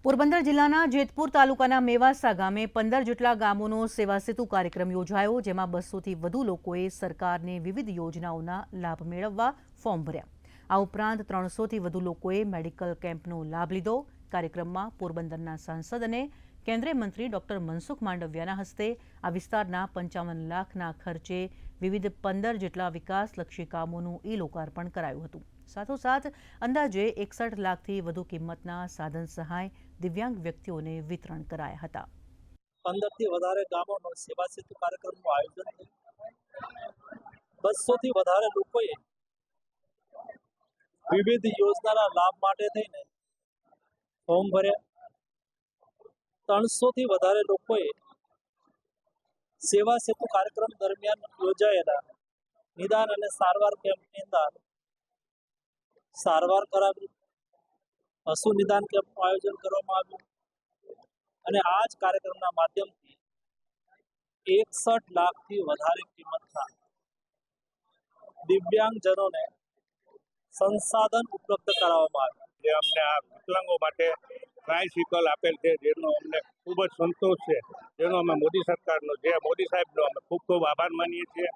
પોરબંદર જિલ્લાના જેતપુર તાલુકાના મેવાસા ગામે 15 જેટલા ગામોનો સેવા સેતુ કાર્યક્રમ યોજાયો, જેમાં 200થી વધુ લોકોએ સરકારની વિવિધ યોજનાઓના લાભ મેળવવા ફોર્મ ભર્યા। આ ઉપરાંત 300થી વધુ લોકોએ મેડિકલ કેમ્પનો લાભ લીધો। કાર્યક્રમમાં પોરબંદરના સાંસદ અને કેન્દ્રીય મંત્રી ડોક્ટર મનસુખ માંડવિયાના હસ્તે આ વિસ્તારના 55 લાખના ખર્ચે વિવિધ 15 જેટલા વિકાસલક્ષી કામોનું ઈ-લોકાર્પણ કરાયું હતું। સાથોસાથ અંદાજે 61 લાખથી વધુ કિંમતના સાધન સહાય દિવ્યાંગ વ્યક્તિઓને વિતરણ કરાયા હતા। 15થી વધારે ગામોનો સેવા સેતુ કાર્યક્રમનું આયોજન થયું। 200થી વધારે લોકોએ વિવિધ યોજનાના લાભ માટે થઈને ફોર્મ ભર્યા। 300થી વધારે લોકોએ સેવા સેતુ કાર્યક્રમ દરમિયાન યોજાયેલા નિદાન અને સારવાર કેમ્પની અંદર સારવાર કરાવી। પશુ નિદાન કેમ્પનું આયોજન કરવામાં આવ્યું અને આ જ કાર્યક્રમના માધ્યમથી 61 લાખથી વધારે કિંમતના દિવ્યાંગજનોને સંસાધન ઉપલબ્ધ કરાવવામાં આવ્યું। જે અમને આ વિકલાંગો માટે ટ્રાયસિકલ આપેલ છે, જેનો અમને ખૂબ જ સંતોષ છે, જેનો અમે મોદી સરકારનો, જે મોદી સાહેબનો અમે ખૂબ ખૂબ આભાર માનીએ છીએ।